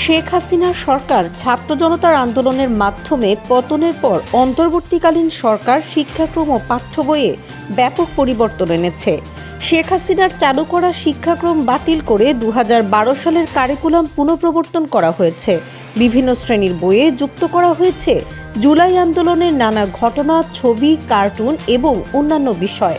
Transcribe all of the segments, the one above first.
শেখ হাসিনার সরকার ছাত্র জনতার আন্দোলনের মাধ্যমে পতনের পর অন্তর্বর্তীকালীন সরকার শিক্ষাক্রম ও পাঠ্য বইয়ে ব্যাপক পরিবর্তন এনেছে। শেখ হাসিনার চালু করা শিক্ষাক্রম বাতিল করে 2012 সালের কারিকুলাম পুনঃপ্রবর্তন করা হয়েছে। বিভিন্ন শ্রেণীর বইয়ে যুক্ত করা হয়েছে জুলাই আন্দোলনের নানা ঘটনা, ছবি, কার্টুন এবং অন্যান্য বিষয়।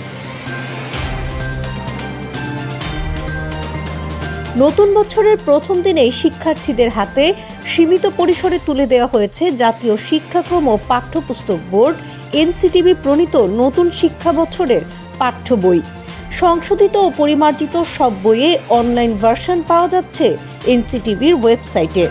নতুন বছরের প্রথম দিনেই শিক্ষার্থীদের হাতে সীমিত পরিসরে তুলে দেওয়া হয়েছে জাতীয় শিক্ষাক্রম ও পাঠ্যপুস্তক বোর্ড এনসিটিবি প্রণীত নতুন শিক্ষা বছরের পাঠ্য বই। সংশোধিত ও পরিমার্জিত সব বইয়ে অনলাইন ভার্সন পাওয়া যাচ্ছে এনসিটিবির ওয়েবসাইটে।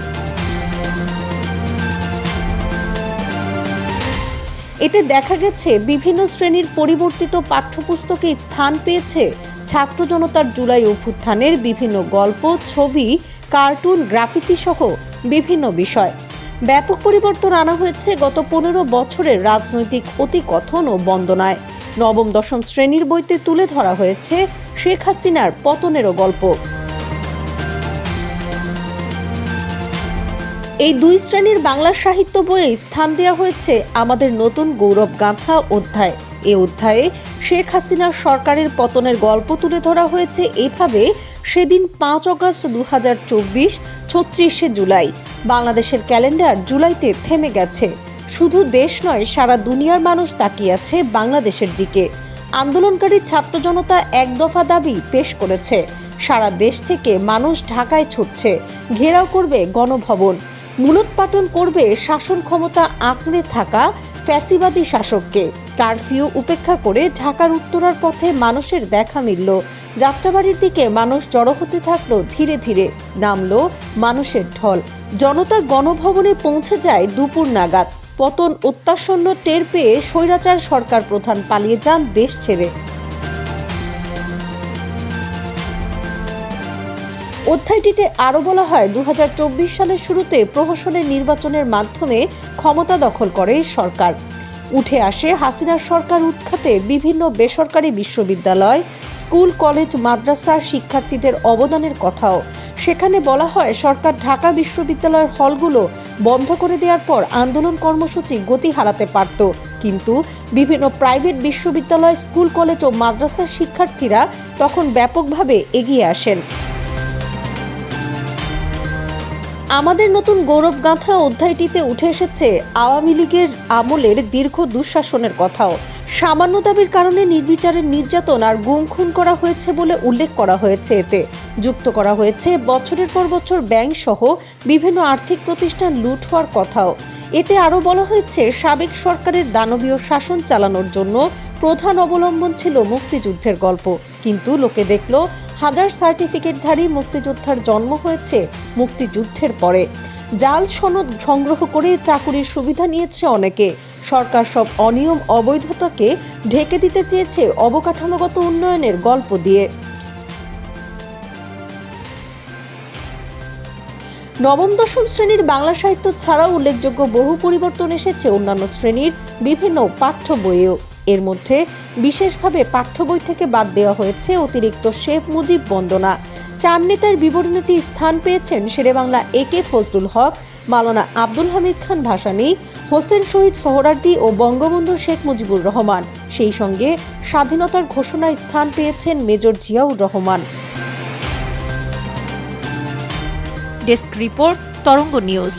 এতে দেখা গেছে বিভিন্ন শ্রেণীর পরিবর্তিত পাঠ্যপুস্তকে স্থান পেয়েছে ছাত্র জনতার জুলাই অভ্যুত্থানের বিভিন্ন গল্প, ছবি, কার্টুন, গ্রাফিতি সহ বিভিন্ন বিষয়। ব্যাপক পরিবর্তন আনা হয়েছে গত 15 বছরের রাজনৈতিক অতিকথন ও বন্দনায়। নবম দশম শ্রেণীর বইতে তুলে ধরা হয়েছে শেখ হাসিনার পতনেরও গল্প। এই দুই শ্রেণীর বাংলা সাহিত্য বইয়ে স্থান দেওয়া হয়েছে আমাদের নতুন গৌরব গাঁথা অধ্যায়। এ অধ্যায়ে শেখ হাসিনার সরকারের পতনের গল্প তুলে ধরা হয়েছে এভাবে: সেদিন 5 আগস্ট 2024, 36শে জুলাই। বাংলাদেশের ক্যালেন্ডার জুলাইতে থেমে গেছে। শুধু দেশ নয়, সারা দুনিয়ার মানুষ তাকিয়ে আছে বাংলাদেশের দিকে। আন্দোলনকারী ছাত্র জনতা এক দফা দাবি পেশ করেছে। সারা দেশ থেকে মানুষ ঢাকায় ছুটছে, ঘেরাও করবে গণভবন, মূলোৎপাটন করবে শাসন ক্ষমতা আঁকড়ে থাকা ফ্যাসিবাদী শাসককে। কারফিউ উপেক্ষা করে ঢাকার উত্তরার পথে মানুষের দেখা মিলল। যাত্রাবাড়ির দিকে মানুষ জড়ো হতে থাকলো, ধীরে ধীরে নামলো মানুষের ঢল। জনতা গণভবনে পৌঁছে যায় দুপুর নাগাদ। পতন অত্যাসন্ন টের পেয়ে স্বৈরাচার সরকার প্রধান পালিয়ে যান দেশ ছেড়ে। অধ্যায়টিতে আরও বলা হয়, 2024 সালের শুরুতে প্রহসনের নির্বাচনের মাধ্যমে ক্ষমতা দখল করে সরকার। উঠে আসে হাসিনার সরকার উৎখাতে বিভিন্ন বেসরকারি বিশ্ববিদ্যালয়, স্কুল, কলেজ, মাদ্রাসার শিক্ষার্থীদের অবদানের কথাও। সেখানে বলা হয়, সরকার ঢাকা বিশ্ববিদ্যালয়ের হলগুলো বন্ধ করে দেওয়ার পর আন্দোলন কর্মসূচি গতি হারাতে পারত, কিন্তু বিভিন্ন প্রাইভেট বিশ্ববিদ্যালয়, স্কুল, কলেজ ও মাদ্রাসার শিক্ষার্থীরা তখন ব্যাপকভাবে এগিয়ে আসেন। আমাদের নতুন গৌরব গাঁথা অধ্যায়টিতে উঠে এসেছে আওয়ামী লীগের আমলের দীর্ঘ দুঃশাসনের কথাও। সামান্য দাবির কারণে নির্বিচারের নির্যাতন আর গুম খুন করা হয়েছে বলে উল্লেখ করা হয়েছে। এতে যুক্ত করা হয়েছে বছরের পর বছর ব্যাংক সহ বিভিন্ন আর্থিক প্রতিষ্ঠান লুট হওয়ার কথাও। এতে আরও বলা হয়েছে, সাবেক সরকারের দানবীয় শাসন চালানোর জন্য প্রধান অবলম্বন ছিল মুক্তিযুদ্ধের গল্প, কিন্তু লোকে দেখল হাজার সার্টিফিকেটধারী মুক্তিযোদ্ধার জন্ম হয়েছে মুক্তিযুদ্ধের পরে। জাল সনদ সংগ্রহ করে চাকুরির সুবিধা নিয়েছে অনেকে। সরকার সব অনিয়ম, অবৈধতাকে ঢেকে দিতে চেয়েছে অবকাঠামোগত উন্নয়নের গল্প দিয়ে। নবম দশম শ্রেণীর বাংলা সাহিত্য ছাড়াও উল্লেখযোগ্য বহু পরিবর্তন এসেছে অন্যান্য শ্রেণীর বিভিন্ন পাঠ্য বইয়েও। এর মধ্যে বিশেষভাবে পাঠ্য বই থেকে বাদ দেওয়া হয়েছে অতিরিক্ত শেখ মুজিব বন্দনা। 4 নেতার বিবরণীতে স্থান পেয়েছেন শেরেবাংলা একে ফজলুল হক, মাওলানা আব্দুল হামিদ খান ভাসানী, হোসেন শহীদ সোহরাওয়ার্দী ও বঙ্গবন্ধু শেখ মুজিবুর রহমান। সেই সঙ্গে স্বাধীনতার ঘোষণায় স্থান পেয়েছেন major Ziaur Rahman. Desk report, তরঙ্গ নিউজ।